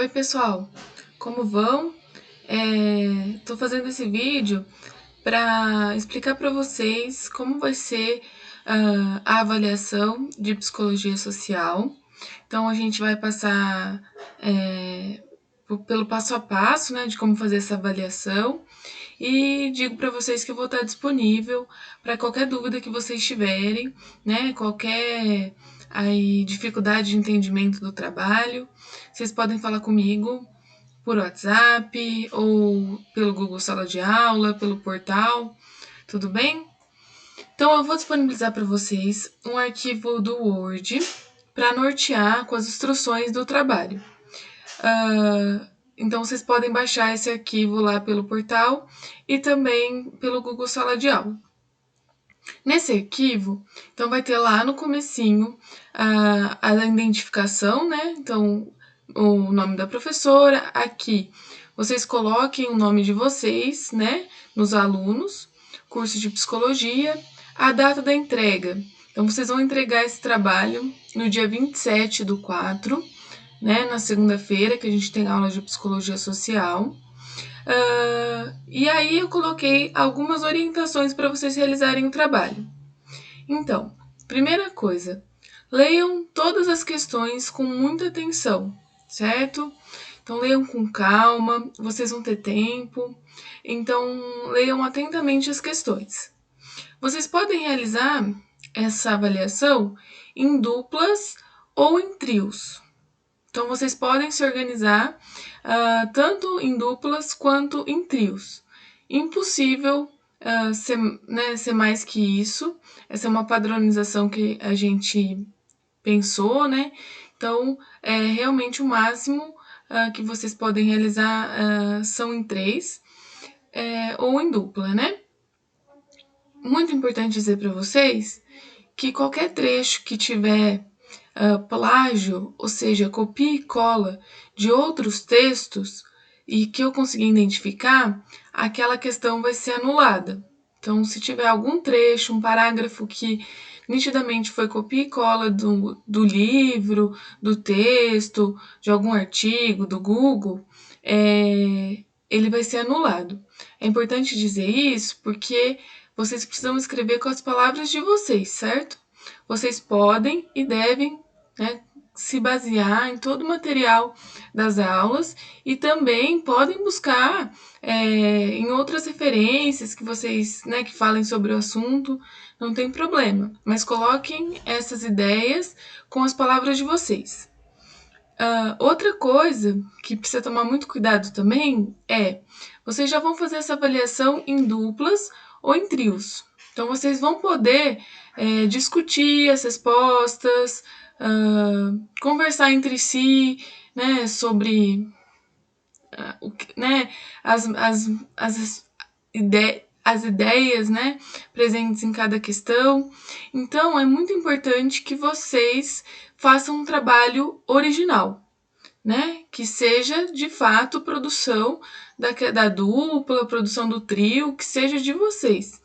Oi, pessoal, como vão? Estou fazendo esse vídeo para explicar para vocês como vai ser a avaliação de psicologia social. Então, a gente vai passar pelo passo a passo, né, de como fazer essa avaliação. E digo para vocês que eu vou estar disponível para qualquer dúvida que vocês tiverem, né? Qualquer dificuldade de entendimento do trabalho, vocês podem falar comigo por WhatsApp ou pelo Google Sala de Aula, pelo portal, tudo bem? Então eu vou disponibilizar para vocês um arquivo do Word para nortear com as instruções do trabalho. Então vocês podem baixar esse arquivo lá pelo portal e também pelo Google Sala de Aula. Nesse arquivo, então vai ter lá no comecinho a identificação, né? Então, o nome da professora, aqui vocês coloquem o nome de vocês, né? Nos alunos, curso de psicologia, a data da entrega. Então, vocês vão entregar esse trabalho no dia 27/4, né? Na segunda-feira, que a gente tem aula de psicologia social. E aí eu coloquei algumas orientações para vocês realizarem o trabalho. Então, primeira coisa, leiam todas as questões com muita atenção, certo? Então, leiam com calma, vocês vão ter tempo. Então, leiam atentamente as questões. Vocês podem realizar essa avaliação em duplas ou em trios. Então, vocês podem se organizar tanto em duplas quanto em trios. Impossível ser mais que isso. Essa é uma padronização que a gente pensou, né? Então, realmente o máximo que vocês podem realizar são em três ou em dupla, né? Muito importante dizer para vocês que qualquer trecho que tiver plágio, ou seja, copia e cola de outros textos e que eu conseguir identificar, aquela questão vai ser anulada. Então, se tiver algum trecho, um parágrafo que nitidamente foi copia e cola do livro, do texto, de algum artigo, do Google, ele vai ser anulado. É importante dizer isso porque vocês precisam escrever com as palavras de vocês, certo? Vocês podem e devem, né, se basear em todo o material das aulas e também podem buscar em outras referências que vocês, né, que falem sobre o assunto, não tem problema. Mas coloquem essas ideias com as palavras de vocês. Outra coisa que precisa tomar muito cuidado também vocês já vão fazer essa avaliação em duplas ou em trios. Então, vocês vão poder discutir as respostas, conversar entre si, né, sobre né, as ideias, né, presentes em cada questão. Então, é muito importante que vocês façam um trabalho original, né? Que seja de fato produção da dupla, produção do trio, que seja de vocês.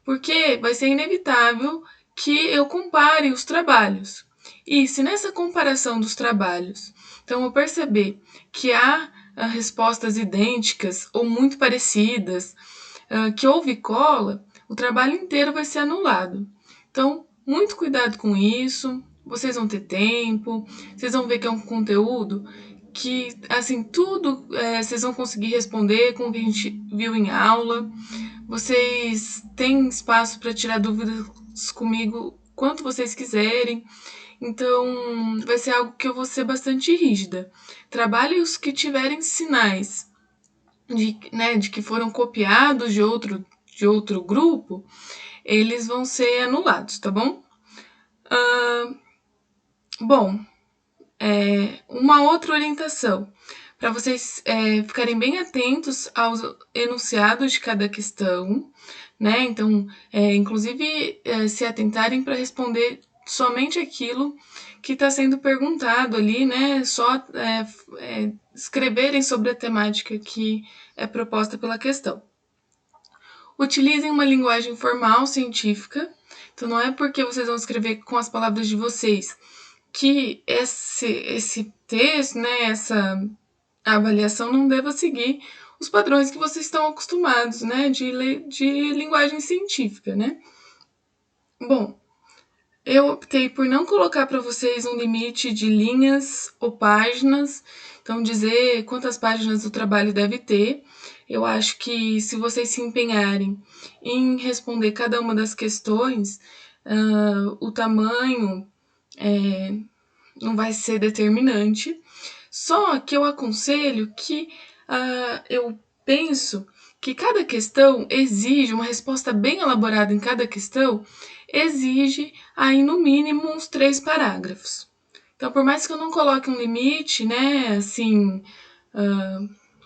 Porque vai ser inevitável que eu compare os trabalhos. E se nessa comparação dos trabalhos, então eu perceber que há respostas idênticas ou muito parecidas, que houve cola, o trabalho inteiro vai ser anulado. Então, muito cuidado com isso. Vocês vão ter tempo, vocês vão ver que é um conteúdo que, assim, tudo vocês vão conseguir responder com o que a gente viu em aula. Vocês têm espaço para tirar dúvidas comigo quanto vocês quiserem. Então, vai ser algo que eu vou ser bastante rígida. Trabalhe os que tiverem sinais de que foram copiados de outro grupo, eles vão ser anulados, tá bom? Bom, uma outra orientação para vocês ficarem bem atentos aos enunciados de cada questão, né? Então, inclusive, se atentarem para responder somente aquilo que está sendo perguntado ali, né? Só escreverem sobre a temática que é proposta pela questão. Utilizem uma linguagem formal, científica. Então, não é porque vocês vão escrever com as palavras de vocês que esse texto, né, a avaliação não deva seguir os padrões que vocês estão acostumados, né, de linguagem científica, né? Bom, eu optei por não colocar para vocês um limite de linhas ou páginas, então dizer quantas páginas o trabalho deve ter. Eu acho que se vocês se empenharem em responder cada uma das questões, o tamanho não vai ser determinante. Só que eu aconselho que eu penso que cada questão exige uma resposta bem elaborada em cada questão, exige aí no mínimo uns 3 parágrafos. Então, por mais que eu não coloque um limite, né, assim,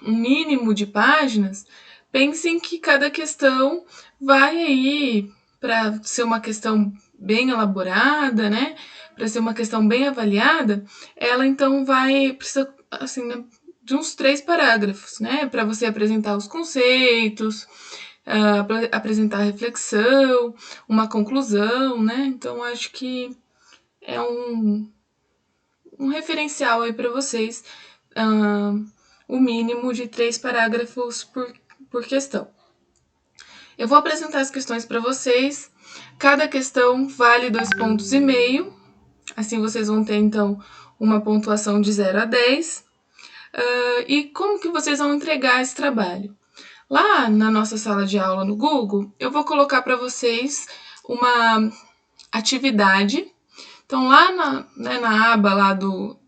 um mínimo de páginas, pensem que cada questão vai aí para ser uma questão bem elaborada, né? Para ser uma questão bem avaliada, ela então vai precisar assim, né, de uns 3 parágrafos, né? Para você apresentar os conceitos, apresentar a reflexão, uma conclusão, né? Então acho que é um referencial aí para vocês, o mínimo de 3 parágrafos por questão. Eu vou apresentar as questões para vocês. Cada questão vale 2,5 pontos. Assim vocês vão ter, então, uma pontuação de 0 a 10. E como que vocês vão entregar esse trabalho? Lá na nossa sala de aula no Google, eu vou colocar para vocês uma atividade. Então, lá na aba lá do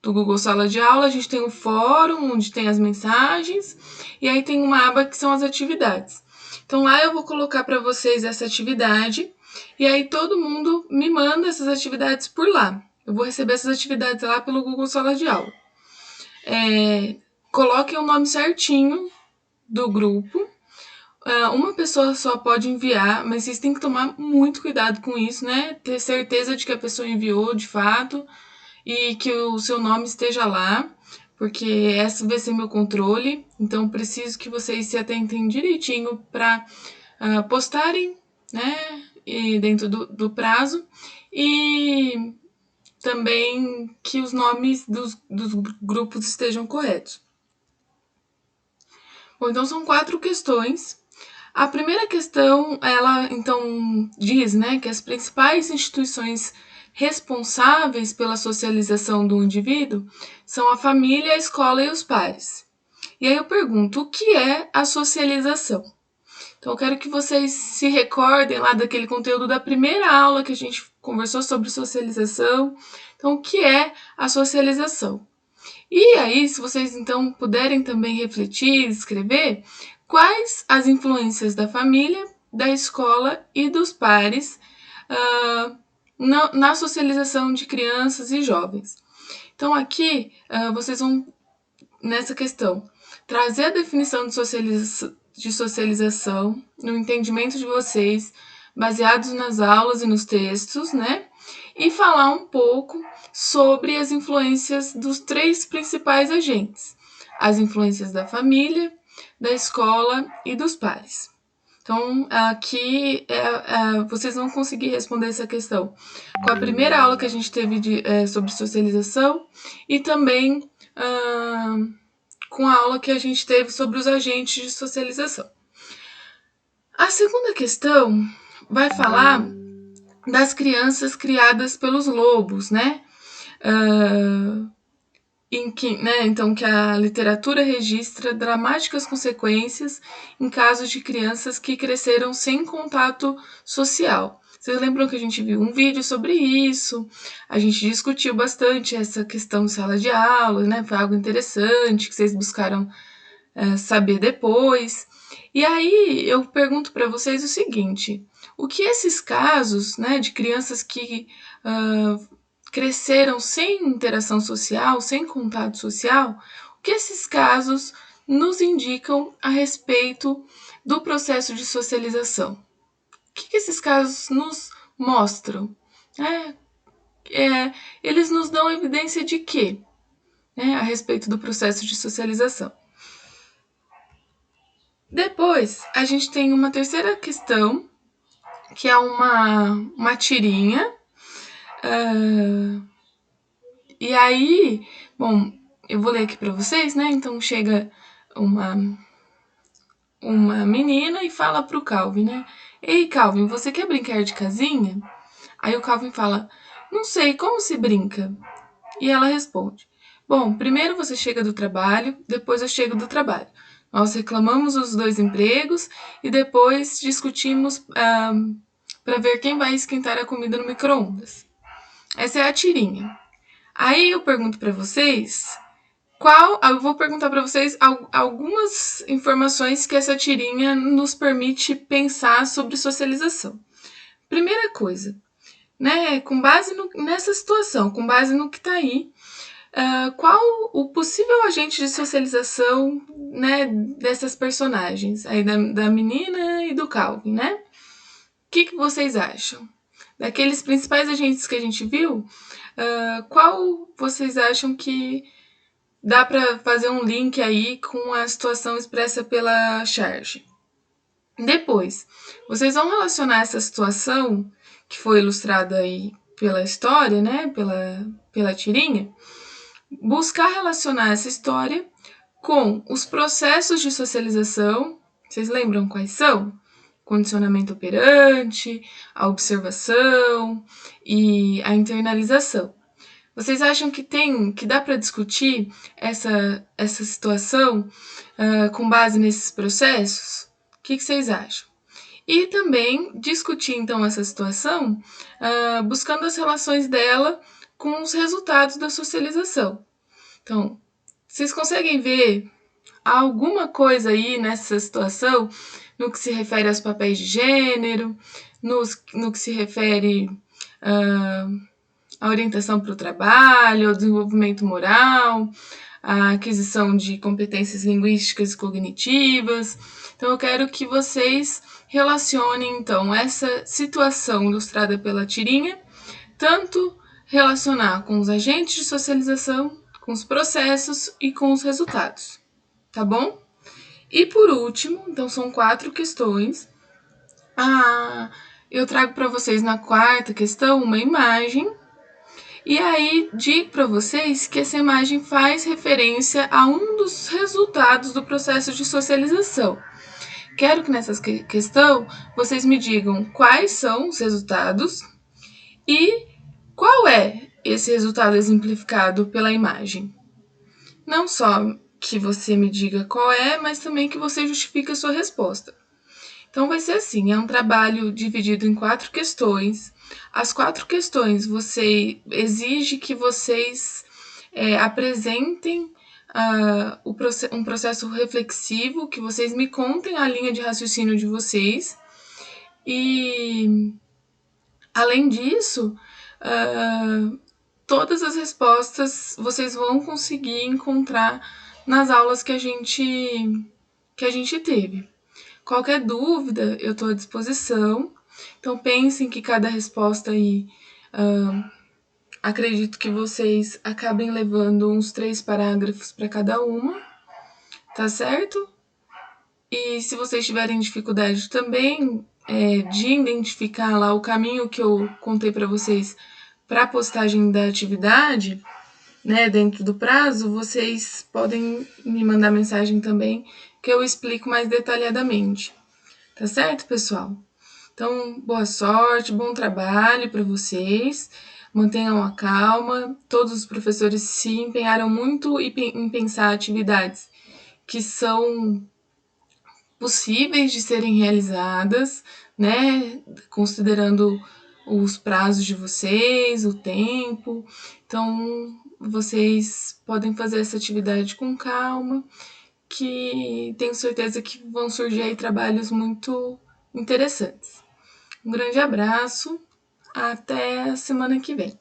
Google Sala de Aula, a gente tem o fórum, onde tem as mensagens, e aí tem uma aba que são as atividades. Então, lá eu vou colocar para vocês essa atividade, e aí todo mundo me manda essas atividades por lá. Eu vou receber essas atividades lá pelo Google Sala de Aula. Coloquem o nome certinho do grupo. Uma pessoa só pode enviar, mas vocês têm que tomar muito cuidado com isso, né? Ter certeza de que a pessoa enviou de fato e que o seu nome esteja lá, porque esse vai ser meu controle. Então preciso que vocês se atentem direitinho para postarem, né? E dentro do prazo, e também que os nomes dos grupos estejam corretos. Bom, então são 4 questões. A primeira questão, ela então diz, né, que as principais instituições responsáveis pela socialização do indivíduo são a família, a escola e os pares. E aí eu pergunto, o que é a socialização? Então eu quero que vocês se recordem lá daquele conteúdo da primeira aula que a gente conversou sobre socialização. Então, o que é a socialização? E aí, se vocês então puderem também refletir, escrever, quais as influências da família, da escola e dos pares na socialização de crianças e jovens. Então, aqui vocês vão, nessa questão, trazer a definição de socialização no entendimento de vocês, baseados nas aulas e nos textos, né? E falar um pouco sobre as influências dos 3 principais agentes: as influências da família, da escola e dos pares. Então, aqui vocês vão conseguir responder essa questão com a primeira aula que a gente teve sobre socialização e também com a aula que a gente teve sobre os agentes de socialização. A segunda questão vai falar das crianças criadas pelos lobos, né? Então, que a literatura registra dramáticas consequências em casos de crianças que cresceram sem contato social. Vocês lembram que a gente viu um vídeo sobre isso? A gente discutiu bastante essa questão de sala de aula, né? Foi algo interessante que vocês buscaram saber depois. E aí eu pergunto para vocês o seguinte: o que esses casos, né, de crianças que cresceram sem interação social, sem contato social, o que esses casos nos indicam a respeito do processo de socialização? O que esses casos nos mostram? Eles nos dão evidência de quê? A respeito do processo de socialização. Depois, a gente tem uma terceira questão, que é uma tirinha. E aí, bom, eu vou ler aqui para vocês, né? Então chega uma menina e fala pro Calvin, né? Ei, Calvin, você quer brincar de casinha? Aí o Calvin fala, não sei, como se brinca? E ela responde, bom, primeiro você chega do trabalho, depois eu chego do trabalho. Nós reclamamos os 2 empregos e depois discutimos para ver quem vai esquentar a comida no micro-ondas. Essa é a tirinha. Aí eu pergunto para vocês eu vou perguntar para vocês algumas informações que essa tirinha nos permite pensar sobre socialização. Primeira coisa, né, com base nessa situação, com base no que está aí, qual o possível agente de socialização, né, dessas personagens, aí da menina e do Calvin, né? O que vocês acham? Daqueles principais agentes que a gente viu, qual vocês acham que dá para fazer um link aí com a situação expressa pela charge? Depois, vocês vão relacionar essa situação que foi ilustrada aí pela história, né, pela tirinha, buscar relacionar essa história com os processos de socialização. Vocês lembram quais são? Condicionamento operante, a observação e a internalização. Vocês acham que dá para discutir essa situação com base nesses processos? O que vocês acham? E também discutir então essa situação buscando as relações dela com os resultados da socialização. Então, vocês conseguem ver alguma coisa aí nessa situação no que se refere aos papéis de gênero, no que se refere à orientação para o trabalho, ao desenvolvimento moral, à aquisição de competências linguísticas e cognitivas. Então, eu quero que vocês relacionem, então, essa situação ilustrada pela tirinha, tanto relacionar com os agentes de socialização, com os processos e com os resultados, tá bom? E por último, então são 4 questões. Eu trago para vocês na 4ª questão uma imagem. E aí digo para vocês que essa imagem faz referência a um dos resultados do processo de socialização. Quero que nessa questão vocês me digam quais são os resultados e qual é esse resultado exemplificado pela imagem. Não só que você me diga qual é, mas também que você justifique a sua resposta. Então vai ser assim, é um trabalho dividido em 4 questões. As 4 questões você exige que vocês apresentem um processo reflexivo, que vocês me contem a linha de raciocínio de vocês. E além disso, todas as respostas vocês vão conseguir encontrar nas aulas que a gente teve. Qualquer dúvida, eu estou à disposição. Então, pensem que cada resposta aí, acredito que vocês acabem levando uns 3 parágrafos para cada uma, tá certo? E se vocês tiverem dificuldade também de identificar lá o caminho que eu contei para vocês para a postagem da atividade, né, dentro do prazo, vocês podem me mandar mensagem também, que eu explico mais detalhadamente. Tá certo, pessoal? Então, boa sorte, bom trabalho para vocês. Mantenham a calma. Todos os professores se empenharam muito em pensar atividades que são possíveis de serem realizadas, né? Considerando os prazos de vocês, o tempo. Então, vocês podem fazer essa atividade com calma, que tenho certeza que vão surgir aí trabalhos muito interessantes. Um grande abraço, até a semana que vem.